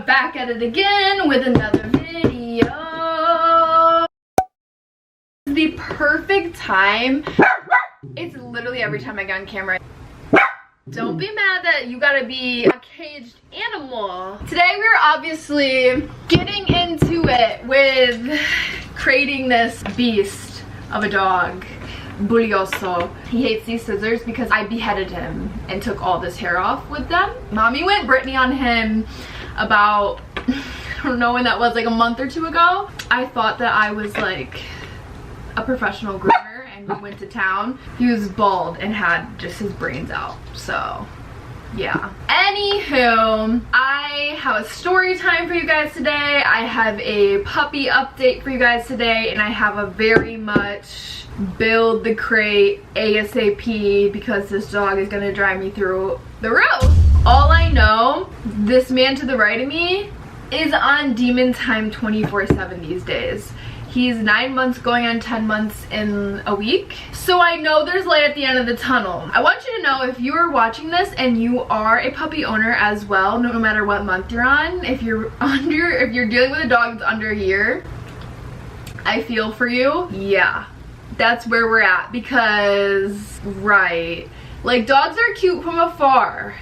back at it again with another video. The perfect time. It's literally every time I get on camera. Don't be mad that you gotta be a caged animal. Today we're obviously getting into it with creating this beast of a dog. Boolio. He hates these scissors because I beheaded him and took all this hair off with them. Mommy went Brittany on him about, I don't know when that was, like a month or two ago. I thought that I was like a professional groomer and we went to town. He was bald and had just his brains out, so yeah. Anywho, I have a story time for you guys today. I have a puppy update for you guys today, and I have a very much build the crate ASAP because this dog is gonna drive me through the roof. All I know, this man to the right of me is on demon time 24/7 these days. He's 9 months going on 10 months in a week. So I know there's light at the end of the tunnel. I want you to know, if you are watching this and you are a puppy owner as well, no matter what month you're on, if you're dealing with a dog that's under a year, I feel for you. Yeah, that's where we're at, because, right, like, dogs are cute from afar,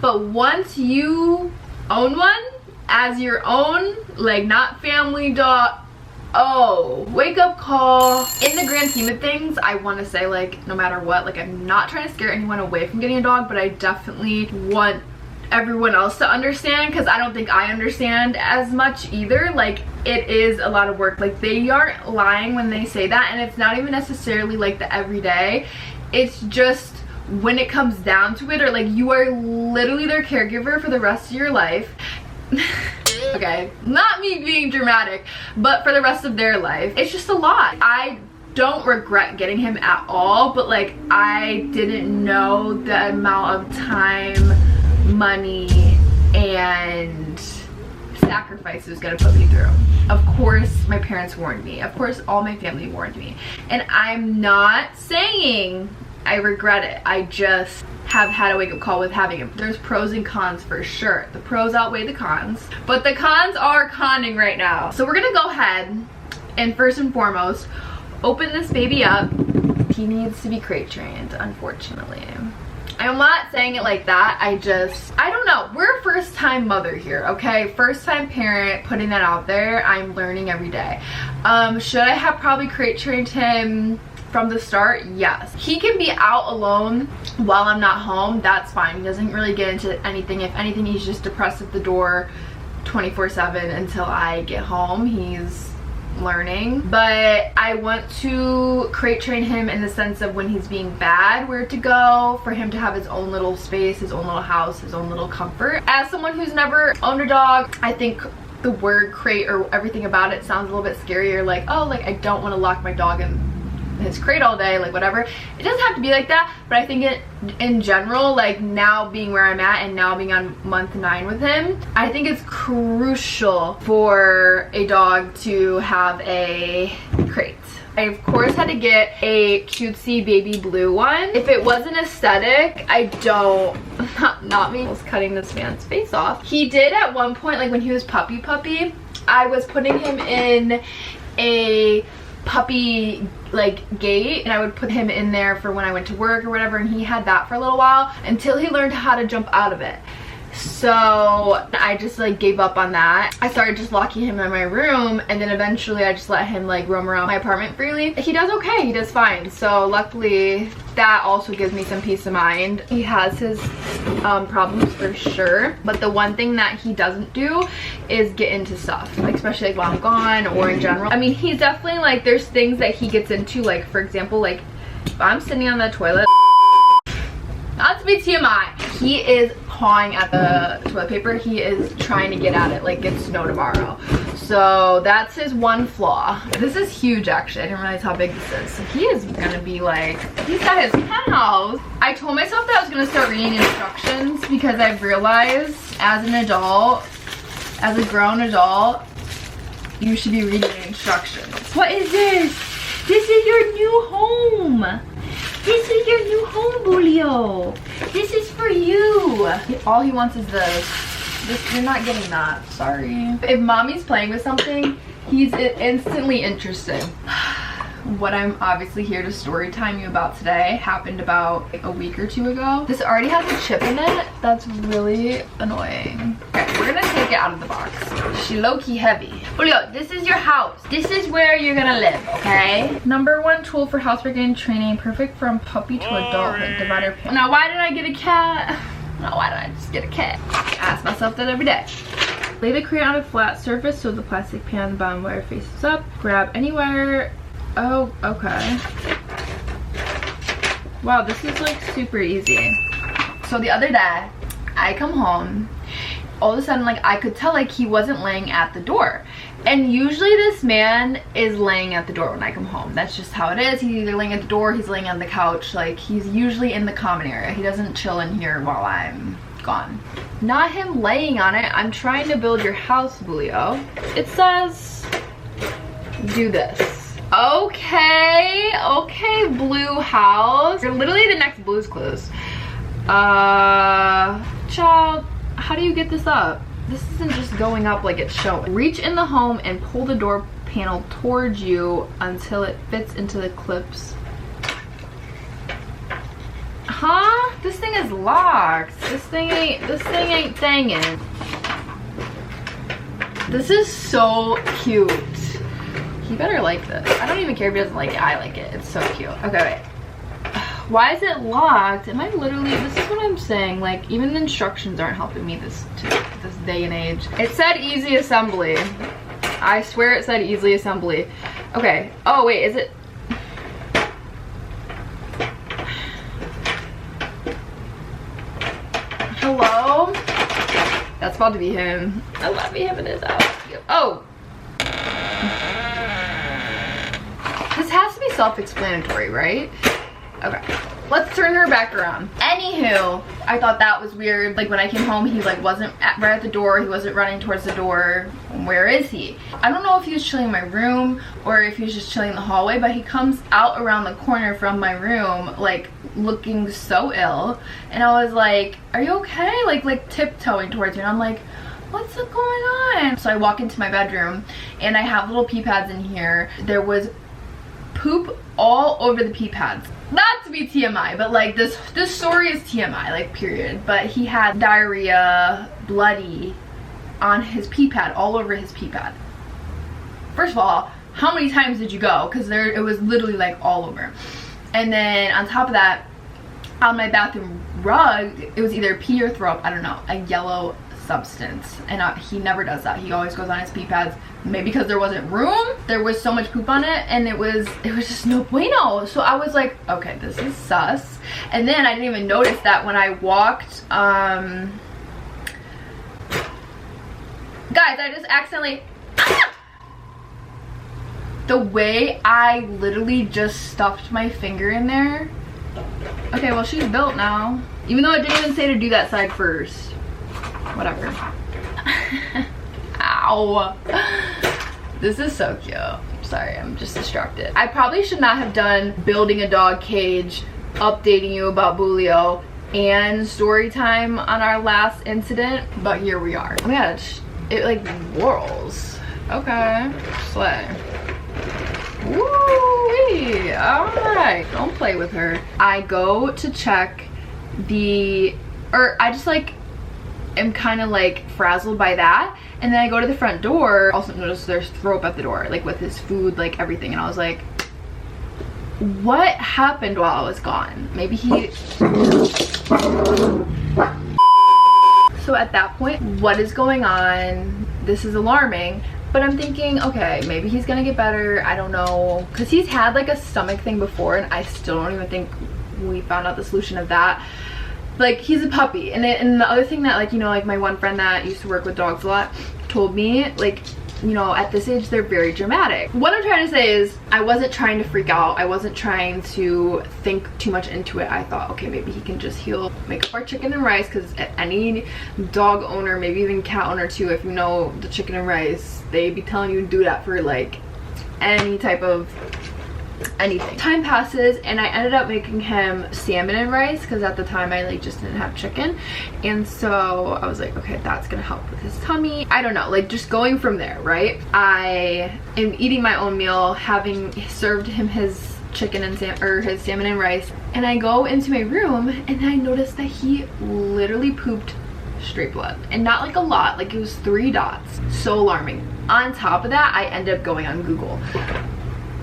but once you own one as your own, like, not family dog, oh, wake up call. In the grand scheme of things, I want to say, like, no matter what, like, I'm not trying to scare anyone away from getting a dog, but I definitely want everyone else to understand, because I don't think I understand as much either. Like, it is a lot of work. Like, they aren't lying when they say that, and it's not even necessarily like the everyday. It's just when it comes down to it, or like you are literally their caregiver for the rest of your life. Okay, not me being dramatic, but for the rest of their life, it's just a lot. I don't regret getting him at all, but like, I didn't know the amount of time, money, and sacrifice it was gonna put me through. Of course my parents warned me, of course all my family warned me, and I'm not saying I regret it. I just have had a wake-up call with having him. There's pros and cons for sure. The pros outweigh the cons, but the cons are conning right now. So we're gonna go ahead and first and foremost open this baby up. He needs to be crate trained, unfortunately. I'm not saying it like that, I don't know. We're a first-time mother here, okay? First-time parent, putting that out there. I'm learning every day. Should I have probably crate trained him from the start? Yes. He can be out alone while I'm not home. That's fine. He doesn't really get into anything. If anything, he's just depressed at the door 24/7 until I get home. He's learning. But I want to crate train him in the sense of when he's being bad, where to go, for him to have his own little space, his own little house, his own little comfort. As someone who's never owned a dog, I think the word crate or everything about it sounds a little bit scarier. Like, oh, like, I don't want to lock my dog in his crate all day, like, whatever. It doesn't have to be like that, but I think it in general, like, now being where I'm at and now being on month 9 with him, I think it's crucial for a dog to have a crate. I of course had to get a cutesy baby blue one. If it wasn't aesthetic, I don't, not me, I was cutting this man's face off. He did at one point, like when he was puppy, I was putting him in a puppy like gate, and I would put him in there for when I went to work or whatever, and he had that for a little while until he learned how to jump out of it. So I just like gave up on that. I started just locking him in my room, and then eventually I just let him like roam around my apartment freely. He does okay, he does fine. So luckily that also gives me some peace of mind. He has his problems for sure, but the one thing that he doesn't do is get into stuff, like especially like while I'm gone or in general. I mean, he's definitely like, there's things that he gets into, like for example, like if I'm sitting on the toilet, not to be TMI, he is pawing at the toilet paper. He is trying to get at it like it's snow tomorrow. So that's his one flaw. This is huge actually. I didn't realize how big this is. So he is gonna be like, he's got his house. I told myself that I was gonna start reading instructions because I've realized as an adult, as a grown adult, you should be reading instructions. What is this? This is your new home. This is your new home, Boolio. This is for you. All he wants is this. You're not getting that. Sorry. If mommy's playing with something, he's instantly interested. What I'm obviously here to story time you about today happened about like a week or two ago. This already has a chip in it. That's really annoying. Okay, we're gonna take it out of the box. She low-key heavy. Julio, this is your house. This is where you're gonna live, okay? #1 tool for housebreaking training. Perfect from puppy to adulthood. Divider. Now, why did I get a cat? Now, why did I just get a cat? I ask myself that every day. Lay the crayon on a flat surface so the plastic pan bottom wire faces up. Grab anywhere. Oh, okay. Wow, this is like super easy. So the other day, I come home, all of a sudden like I could tell like he wasn't laying at the door. And usually this man is laying at the door when I come home. That's just how it is. He's either laying at the door, he's laying on the couch. Like he's usually in the common area. He doesn't chill in here while I'm gone. Not him laying on it. I'm trying to build your house, Boolio. It says, do this. Okay, okay, blue house. You're literally the next Blue's Clues. Child, how do you get this up? This isn't just going up like it's showing. Reach in the home and pull the door panel towards you until it fits into the clips. Huh? This thing is locked. This thing ain't thangin'. This is so cute. He better like this. I don't even care if he doesn't like it. I like it. It's so cute. Okay, wait. Why is it locked? Am I literally, this is what I'm saying. Like, even the instructions aren't helping me this day and age. It said easy assembly. I swear it said easy assembly. Okay. Oh, wait, is it? Hello? That's about to be him. I love him in his outfit. Oh. This has to be self-explanatory, right? Okay, let's turn her back around. Anywho, I thought that was weird. Like when I came home, he like wasn't right at the door. He wasn't running towards the door. Where is he? I don't know if he was chilling in my room or if he was just chilling in the hallway, but he comes out around the corner from my room, like looking so ill. And I was like, are you okay? Like tiptoeing towards me. And I'm like, what's going on? So I walk into my bedroom and I have little pee pads in here. There was poop all over the pee pads. Not to be TMI, but like this story is TMI, like period. But he had diarrhea, bloody on his pee pad, all over his pee pad. First of all, how many times did you go? Because it was literally like all over. And then on top of that, on my bathroom rug, it was either pee or throw up, I don't know, a yellow substance. And he never does that. He always goes on his pee pads. Maybe because there wasn't room, there was so much poop on it, and it was just no bueno. So I was like, okay, this is sus. And then I didn't even notice that when I walked, guys, I just accidentally, the way I literally just stuffed my finger in there. Okay, well, she's built now, even though it didn't even say to do that side first. Whatever. Ow. This is so cute. Sorry, I'm just distracted. I probably should not have done building a dog cage, updating you about Boolio, and story time on our last incident, but here we are. Oh my gosh, it like whirls. Okay, slay. Woo-wee, all right, don't play with her. I go to check I just like am kind of like frazzled by that, and then I go to the front door. Also notice there's throw up at the door, like with his food, like everything, and I was like, what happened while I was gone? Maybe he so at that point, what is going on? This is alarming. But I'm thinking, okay, maybe he's gonna get better. I don't know, because he's had like a stomach thing before, and I still don't even think we found out the solution of that. Like, he's a puppy. And the other thing that, like, you know, like my one friend that used to work with dogs a lot told me, like, you know, at this age they're very dramatic. What I'm trying to say is I wasn't trying to freak out. I wasn't trying to think too much into it. I thought, okay, maybe he can just heal, make up our chicken and rice, because any dog owner, maybe even cat owner too, if you know the chicken and rice, they be telling you to do that for like any type of anything. Time passes and I ended up making him salmon and rice because at the time I like just didn't have chicken, and so I was like, okay, that's gonna help with his tummy. I don't know, like just going from there, right? I am eating my own meal, having served him his chicken and his salmon and rice, and I go into my room and I notice that he literally pooped straight blood, and not like a lot, like it was 3 dots. So alarming. On top of that, I ended up going on Google.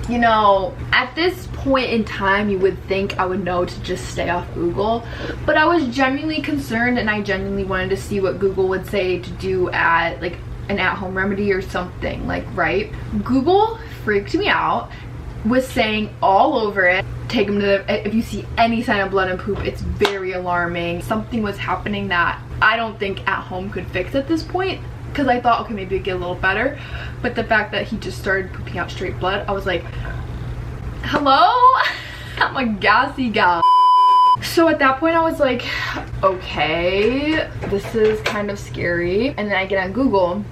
You know, at this point in time, you would think I would know to just stay off Google, but I was genuinely concerned and I genuinely wanted to see what Google would say to do at like an at-home remedy or something, like, right? Google freaked me out, was saying all over it, take him to the, if you see any sign of blood and poop, it's very alarming. Something was happening that I don't think at home could fix at this point, because I thought, okay, maybe it'd get a little better, but the fact that he just started pooping out straight blood, I was like, hello? I'm a gassy gal. So at that point I was like, okay, this is kind of scary. And then I get on Google,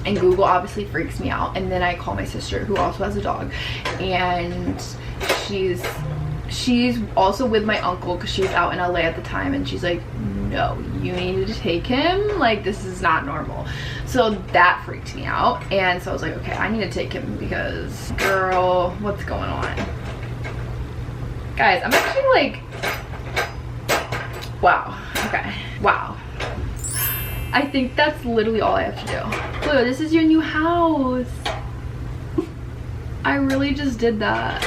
and Google obviously freaks me out, and then I call my sister who also has a dog, and she's also with my uncle because she was out in LA at the time, and she's like, no, you need to take him, like this is not normal. So that freaked me out, and so I was like, okay, I need to take him because, girl, what's going on? Guys, I'm actually like, wow, okay, wow. I think that's literally all I have to do. Blue, this is your new house. I really just did that.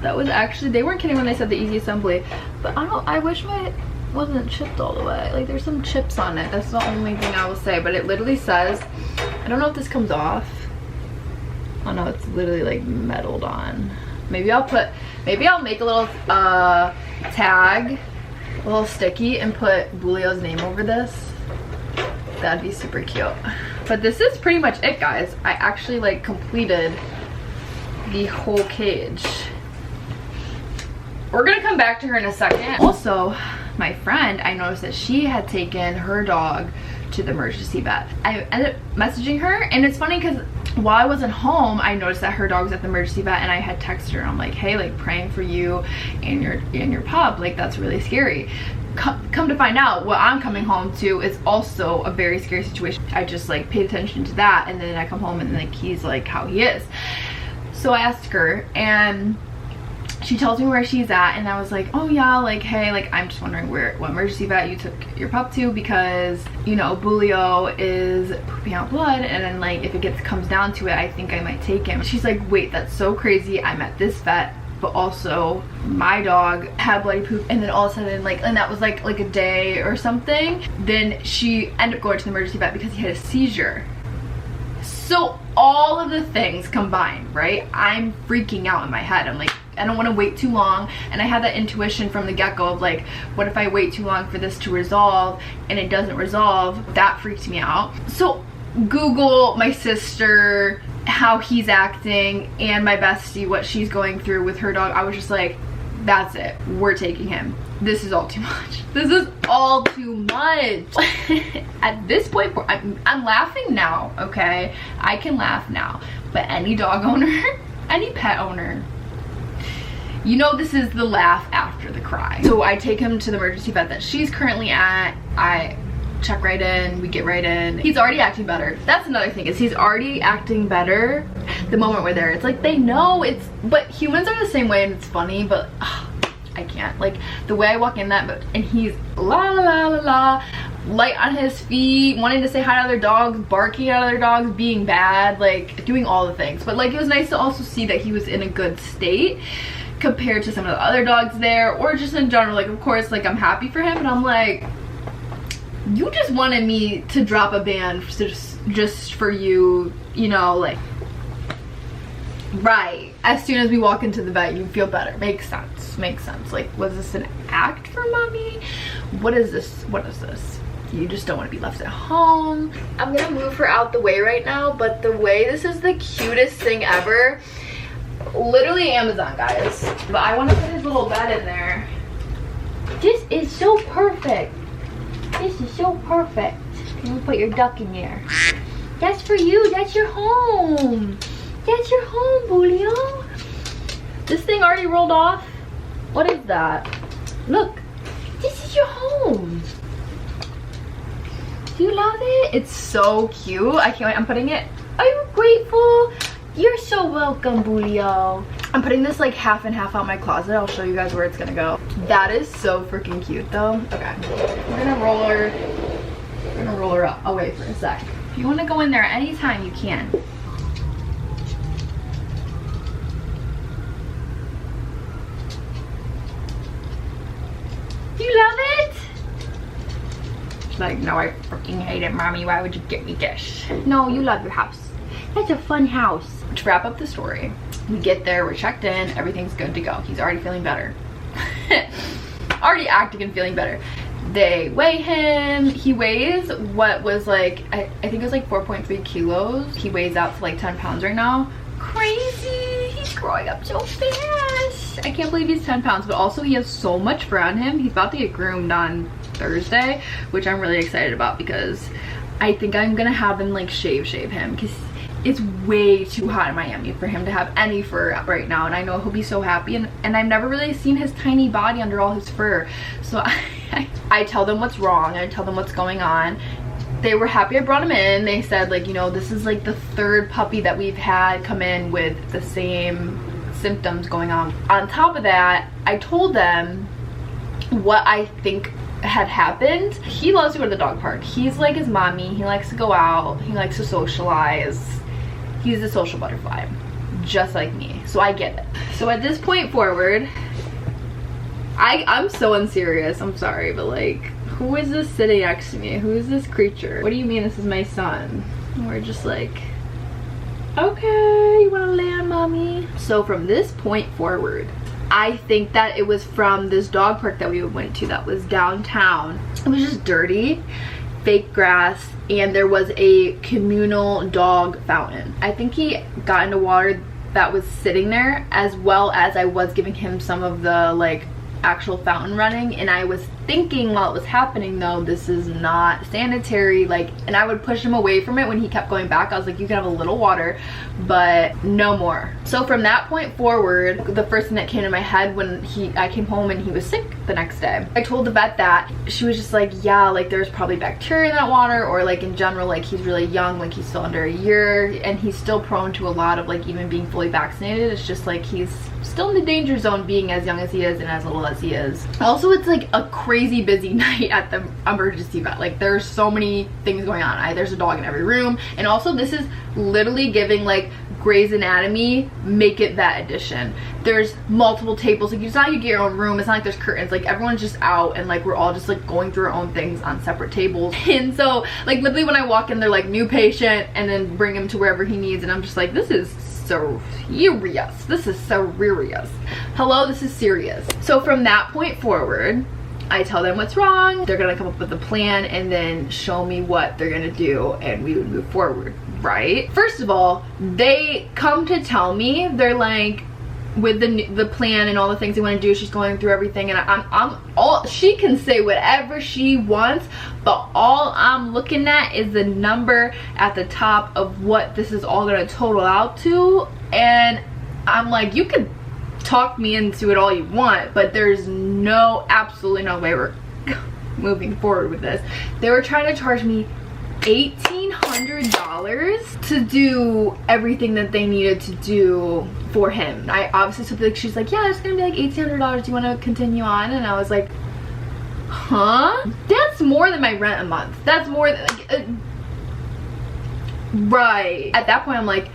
That was actually, they weren't kidding when they said the easy assembly, but I wish my wasn't chipped all the way. Like there's some chips on it. That's the only thing I will say, but it literally says, I don't know if this comes off. Oh no, it's literally like metaled on. Maybe I'll make a little tag, a little sticky, and put Boolio's name over this. That'd be super cute. But this is pretty much it, guys. I actually like completed the whole cage. We're gonna come back to her in a second. Also, my friend, I noticed that she had taken her dog to the emergency vet. I ended up messaging her, and it's funny because while I wasn't home, I noticed that her dog was at the emergency vet, and I had texted her. I'm like, hey, like praying for you and your pup, like that's really scary. Come to find out, what I'm coming home to is also a very scary situation. I just like paid attention to that, and then I come home and like he's like how he is. So I asked her, and she tells me where she's at, and I was like, oh yeah, like hey, like I'm just wondering what emergency vet you took your pup to, because you know boolio is pooping out blood, and then like if it comes down to it, I think I might take him. She's like, wait, that's so crazy. I'm at this vet, but also my dog had bloody poop, and then all of a sudden like, and that was like a day or something, then she ended up going to the emergency vet because he had a seizure. So all of the things combined, right? I'm freaking out in my head. I'm like, I don't want to wait too long, and I had that intuition from the get-go of like, what if I wait too long for this to resolve and it doesn't resolve? That freaked me out. So Google, my sister, how he's acting, and my bestie, what she's going through with her dog. I was just like, that's it, we're taking him. This is all too much. This is all too much. At this point, I'm laughing now, okay? I can laugh now, but any dog owner, any pet owner, you know this is the laugh after the cry. So I take him to the emergency vet that she's currently at. I check right in, we get right in. He's already acting better. That's another thing, is he's already acting better the moment we're there. It's like they know it's, but humans are the same way, and it's funny, but I can't. Like the way I walk in that, and he's la la la la, light on his feet, wanting to say hi to other dogs, barking at other dogs, being bad, like doing all the things. But like it was nice to also see that he was in a good state compared to some of the other dogs there, or just in general. Like of course, like I'm happy for him, but I'm like, you just wanted me to drop a ban just for you, you know, like, right, as soon as we walk into the vet you feel better. Makes sense, makes sense. Like, was this an act for mommy? What is this? What is this? You just don't want to be left at home. I'm gonna move her out the way right now, but the way, this is the cutest thing ever. Literally Amazon, guys. But I want to put his little bed in there. This is so perfect. This is so perfect. You put your duck in there. That's for you. That's your home. That's your home, Boolio. This thing already rolled off? What is that? Look, this is your home. Do you love it? It's so cute. I can't wait. I'm putting it. Are you grateful? You're so welcome, Boolio. I'm putting this like half and half out my closet. I'll show you guys where it's gonna go. That is so freaking cute though. Okay, we're gonna roll her up. I'll wait for a sec. If you wanna go in there anytime, you can. Do you love it? She's like, no, I freaking hate it, Mommy. Why would you get me this? No, you love your house. That's a fun house. To wrap up the story, we get there, we're checked in, everything's good to go. He's already feeling better. Already acting and feeling better. They weigh him. He weighs what was like, I think it was like 4.3 kilos. He weighs out to like 10 pounds right now. Crazy. He's growing up so fast. I can't believe he's 10 pounds, but also he has so much fur on him. He's about to get groomed on Thursday, which I'm really excited about because I think I'm gonna have them like shave him because it's way too hot in Miami for him to have any fur right now, and I know he'll be so happy, and I've never really seen his tiny body under all his fur. So I tell them what's wrong, I tell them what's going on. They were happy I brought him in. They said, like, you know, this is like the third puppy that we've had come in with the same symptoms going on. On top of that, I told them what I think had happened. He loves to go to the dog park. He's like his mommy. He likes to go out. He likes to socialize. He's a social butterfly, just like me. So I get it. So at this point forward, I'm so unserious. I'm sorry, but like, who is this sitting next to me? Who is this creature? What do you mean this is my son? And we're just like, okay, you wanna land, Mommy? So from this point forward, I think that it was from this dog park that we went to that was downtown. It was just dirty, fake grass, and there was a communal dog fountain. I think he got into water that was sitting there, as well as I was giving him some of the like actual fountain running, and I was thinking while it was happening though, this is not sanitary, like, and I would push him away from it when he kept going back. I was like, you can have a little water, but no more. So from that point forward, the first thing that came to my head when I came home and he was sick the next day, I told the vet that. She was just like, yeah, like there's probably bacteria in that water, or like in general, like he's really young, like he's still under a year, and he's still prone to a lot of like even being fully vaccinated. It's just like he's still in the danger zone being as young as he is and as little as he is. Also, it's like a crazy busy night at the emergency vet. Like there's so many things going on. There's a dog in every room, and also this is literally giving like Grey's Anatomy Make It Vet edition. There's multiple tables. Like, it's not like you get your own room. It's not like there's curtains. Like everyone's just out, and like we're all just like going through our own things on separate tables. And so like literally when I walk in, they're like, new patient, and then bring him to wherever he needs, and I'm just like, this is so serious. This is so serious. Hello, this is serious. So from that point forward, I tell them what's wrong. They're gonna come up with a plan and then show me what they're gonna do, and we would move forward, right? First of all, they come to tell me, they're like, with the plan and all the things they want to do, she's going through everything, and I'm all, she can say whatever she wants, but all I'm looking at is the number at the top of what this is all gonna total out to, and I'm like, you could talk me into it all you want, but there's absolutely no way we're moving forward with this. They were trying to charge me $1,800 to do everything that they needed to do for him. I obviously said, like, she's like, yeah, it's gonna be like $1,800. Do you want to continue on? And I was like, huh? That's more than my rent a month. That's more than like, right. At that point, I'm like,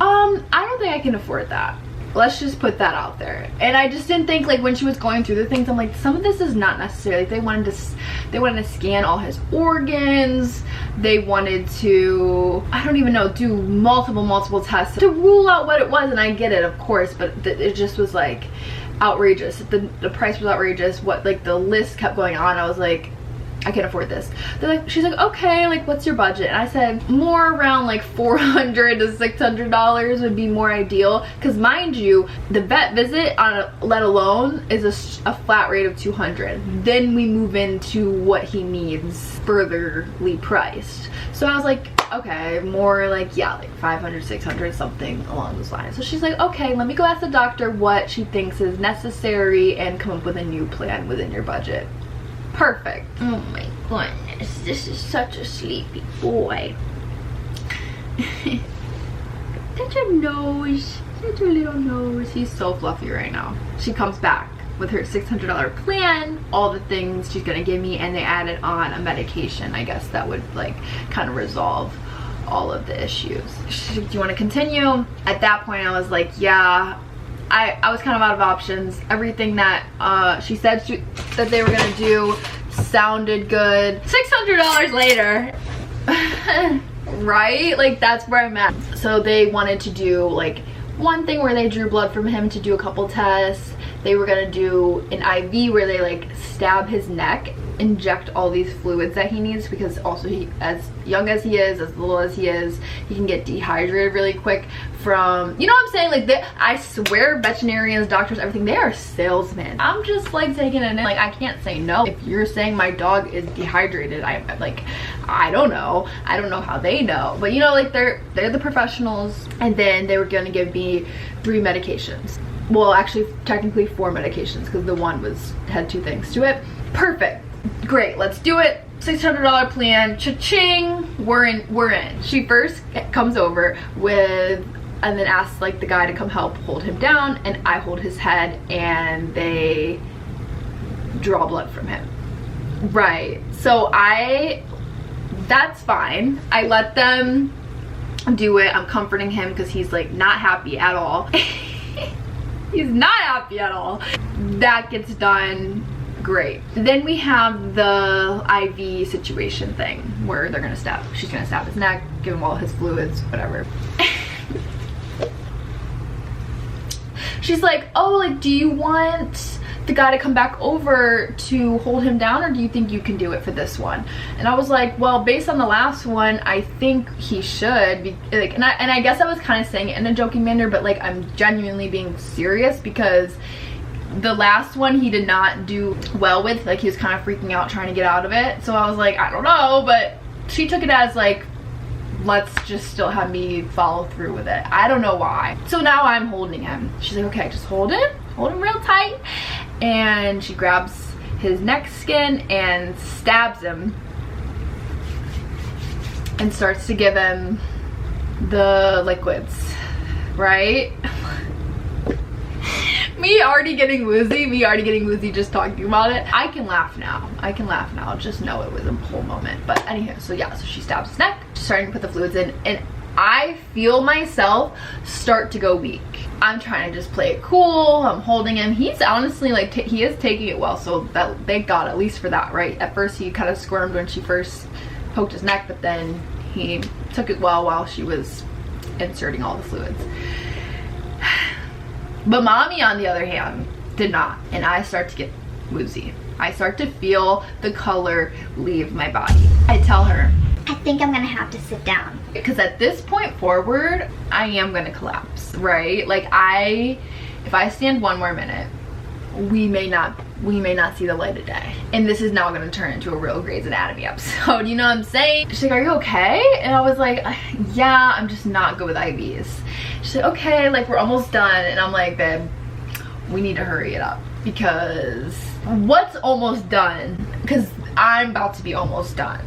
I don't think I can afford that. Let's just put that out there. And I just didn't think, like, when she was going through the things, I'm like, some of this is not necessary. Like, they wanted to scan all his organs. They wanted to, I don't even know, do multiple tests to rule out what it was. And I get it, of course, but it just was like outrageous. The price was outrageous. What, like, the list kept going on. I was like, I can't afford this. They're like, she's like, okay, like, what's your budget? And I said, more around like $400 to $600 would be more ideal, because mind you, the vet visit on let alone is a flat rate of $200. Then we move into what he needs furtherly priced. So I was like, okay, more like, yeah, like 500, 600, something along those lines. So she's like, okay, let me go ask the doctor what she thinks is necessary and come up with a new plan within your budget. Perfect. Oh my goodness, this is such a sleepy boy. Touch your nose, touch your little nose. He's so fluffy right now. She comes back with her $600 plan, all the things she's gonna give me, and they added on a medication, I guess, that would like kind of resolve all of the issues. Do you want to continue? At that point I was like, yeah. I was kind of out of options. Everything that she said that they were gonna do sounded good. $600 later. Right? Like, that's where I'm at. So they wanted to do like one thing where they drew blood from him to do a couple tests. They were gonna do an IV where they like stab his neck, inject all these fluids that he needs, because also he, as young as he is, as little as he is, he can get dehydrated really quick from, you know what I'm saying, like I swear veterinarians, doctors, everything, they are salesmen. I'm just like taking it in, like I can't say no. If you're saying my dog is dehydrated, I don't know how they know, but you know, like they're the professionals. And then they were gonna give me 3 medications. Well, actually technically 4 medications, because the one had 2 things to it. Perfect. Great, let's do it. $600 plan, cha-ching, we're in. She first comes over with, and then asks like the guy to come help hold him down, and I hold his head and they draw blood from him. Right, so that's fine. I let them do it. I'm comforting him because he's like not happy at all. He's not happy at all. That gets done. Great. Then we have the IV situation thing where she's gonna stab his neck, give him all his fluids, whatever. She's like, oh, like, do you want the guy to come back over to hold him down, or do you think you can do it for this one? And I was like, well, based on the last one, I think he should be like, and I guess I was kind of saying it in a joking manner, but like I'm genuinely being serious, because the last one he did not do well with, like he was kind of freaking out trying to get out of it. So I was like, I don't know, but she took it as like, let's just still have me follow through with it. I don't know why. So now I'm holding him. She's like, okay, just hold him real tight. And she grabs his neck skin and stabs him and starts to give him the liquids, right? Me already getting woozy just talking about it. I can laugh now. Just know it was a whole moment. But anyhow, so yeah, so she stabs his neck, starting to put the fluids in, and I feel myself start to go weak. I'm trying to just play it cool. I'm holding him. He's honestly like, he is taking it well, so that, thank God, at least for that, right? At first he kind of squirmed when she first poked his neck, but then he took it well while she was inserting all the fluids. But mommy, on the other hand, did not, and I start to get woozy. I start to feel the color leave my body. I tell her, I think I'm gonna have to sit down. Because at this point forward, I am gonna collapse, right? Like if I stand one more minute, we may not see the light of day. And this is now gonna turn into a real Grey's Anatomy episode, you know what I'm saying? She's like, are you okay? And I was like, yeah, I'm just not good with IVs. She said, okay, like we're almost done. And I'm like, babe, we need to hurry it up, because what's almost done? Because I'm about to be almost done.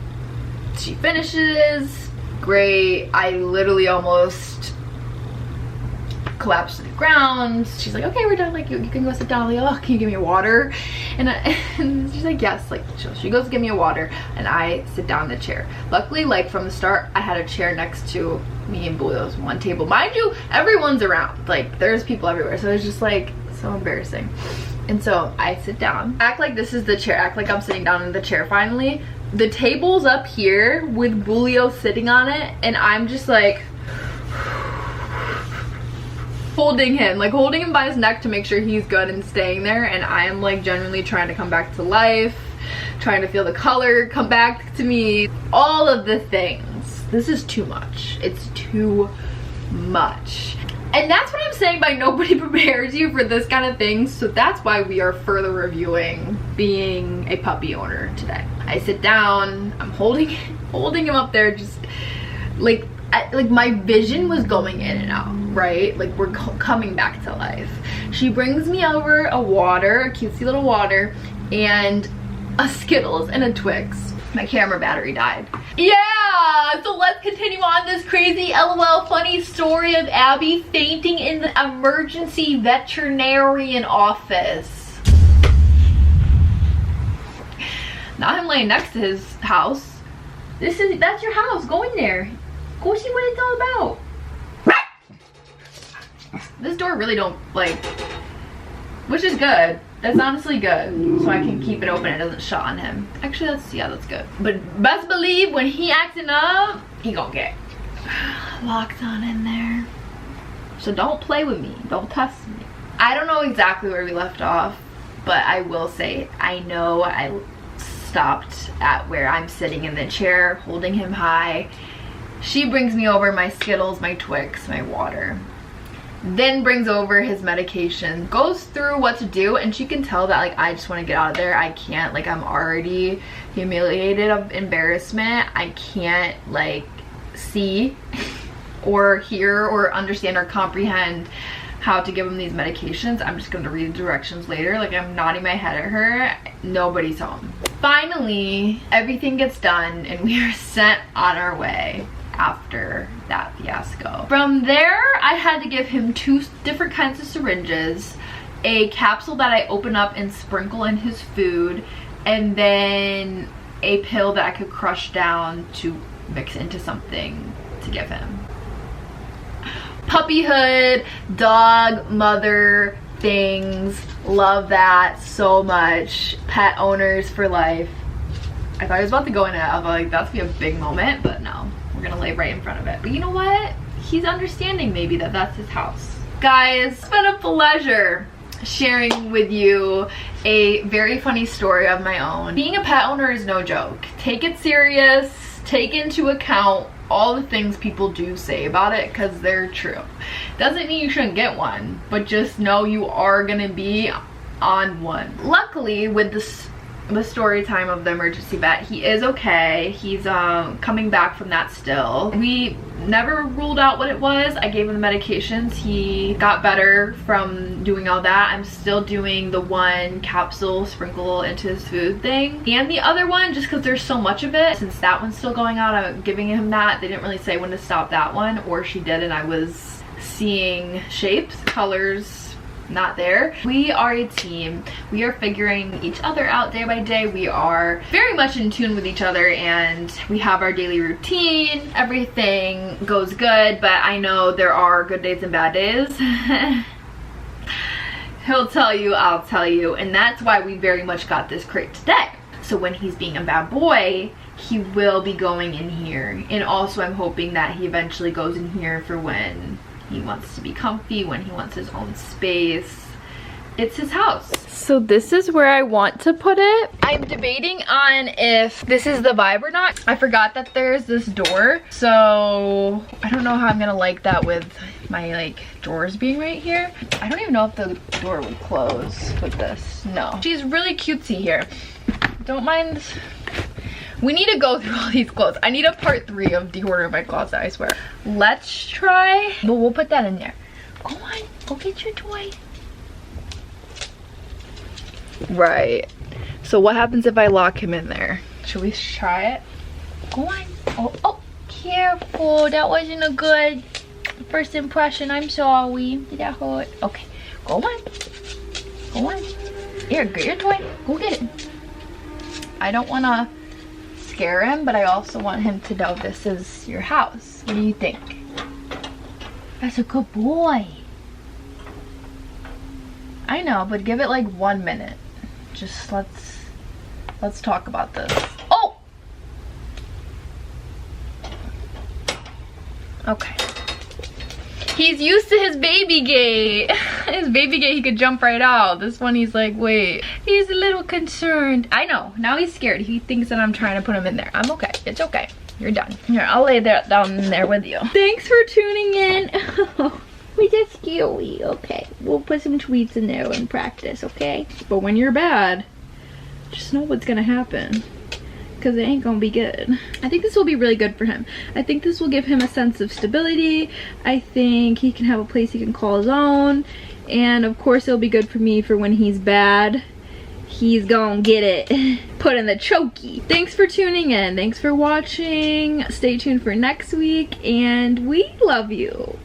She finishes, great. I literally almost collapsed to the ground. She's like, okay, we're done, like you can go sit down. I'm like, oh, can you give me a water? And she's like, yes. Like, so she goes to give me a water, and I sit down in the chair. Luckily, like from the start, I had a chair next to me and Boolio's one table. Mind you, everyone's around, like there's people everywhere, so it's just like so embarrassing. And so I sit down, act like this is the chair, act like I'm sitting down in the chair finally. The table's up here with Boolio sitting on it, and I'm just like holding him by his neck to make sure he's good and staying there. And I'm like genuinely trying to come back to life, trying to feel the color come back to me, all of the things. This is too much. It's too much. And that's what I'm saying by nobody prepares you for this kind of thing. So that's why we are further reviewing being a puppy owner today. I sit down, I'm holding him up there, just like my vision was going in and out, right? Like we're coming back to life. She brings me over a water, a cutesy little water, and a Skittles and a Twix. My camera battery died. Yeah, so let's continue on this crazy LOL funny story of Abby fainting in the emergency veterinarian office. Now I'm laying next to his house. That's your house. Go in there. Go see what it's all about. This door really don't like, which is good. That's honestly good. So I can keep it open, it doesn't shut on him. Actually, that's good. But best believe when he acting up, he gonna get locked on in there. So don't play with me, don't test me. I don't know exactly where we left off, but I will say, I know I stopped at where I'm sitting in the chair, holding him high. She brings me over my Skittles, my Twix, my water. Then brings over his medication, goes through what to do, and she can tell that like I just want to get out of there. I can't, like I'm already humiliated of embarrassment. I can't like see or hear or understand or comprehend how to give him these medications. I'm just going to read the directions later. Like I'm nodding my head at her. Nobody's home. Finally, everything gets done and we are sent on our way after that fiasco. From there, I had to give him 2 different kinds of syringes, a capsule that I open up and sprinkle in his food, and then a pill that I could crush down to mix into something to give him. Puppyhood, dog, mother things, love that so much. Pet owners for life. I thought I was about to go in it. I was like, that's gonna be a big moment, but no. We're gonna lay right in front of it. But you know what? He's understanding maybe that that's his house. Guys, it's been a pleasure sharing with you a very funny story of my own. Being a pet owner is no joke. Take it serious. Take into account all the things people do say about it because they're true. Doesn't mean you shouldn't get one, but just know you are gonna be on one. Luckily, with the story time of the emergency vet, he is okay. He's coming back from that still. We never ruled out what it was. I gave him the medications. He got better from doing all that. I'm still doing the 1 capsule sprinkle into his food thing and the other one just because there's so much of it. Since that one's still going on, I'm giving him that. They didn't really say when to stop that one, or she did and I was seeing shapes, colors, not there. We are a team. We are figuring each other out day by day. We are very much in tune with each other and we have our daily routine. Everything goes good, but I know there are good days and bad days. He'll tell you, I'll tell you, and that's why we very much got this crate today. So when he's being a bad boy, he will be going in here. And also I'm hoping that he eventually goes in here for when he wants to be comfy, when he wants his own space. It's his house. So this is where I want to put it. I'm debating on if this is the vibe or not. I forgot that there's this door. So I don't know how I'm gonna like that with my like drawers being right here. I don't even know if the door would close with this. No. She's really cutesy here. Don't mind. We need to go through all these clothes. I need a part 3 of deordering my closet, I swear. Let's try, but we'll put that in there. Go on, go get your toy. Right. So what happens if I lock him in there? Should we try it? Go on. Oh, careful. That wasn't a good first impression. I'm sorry. Did that hurt? Okay, go on. Go on. Here, get your toy. Go get it. I don't want to scare him, but I also want him to know this is your house. What do you think? That's a good boy. I know, but give it like 1 minute. Just let's talk about this. Oh! Okay. He's used to his baby gate. His baby gate, he could jump right out. This one, he's like, wait. He's a little concerned. I know. Now he's scared. He thinks that I'm trying to put him in there. I'm okay. It's okay. You're done. Here, I'll lay that down in there with you. Thanks for tuning in. We're just scary. Okay. We'll put some tweets in there and practice, okay? But when you're bad, just know what's gonna happen. because it ain't gonna be good. I think this will be really good for him. I think this will give him a sense of stability. I think he can have a place he can call his own. And of course it'll be good for me for when he's bad. He's gonna get it put in the chokey. Thanks for tuning in. Thanks for watching. Stay tuned for next week, and we love you.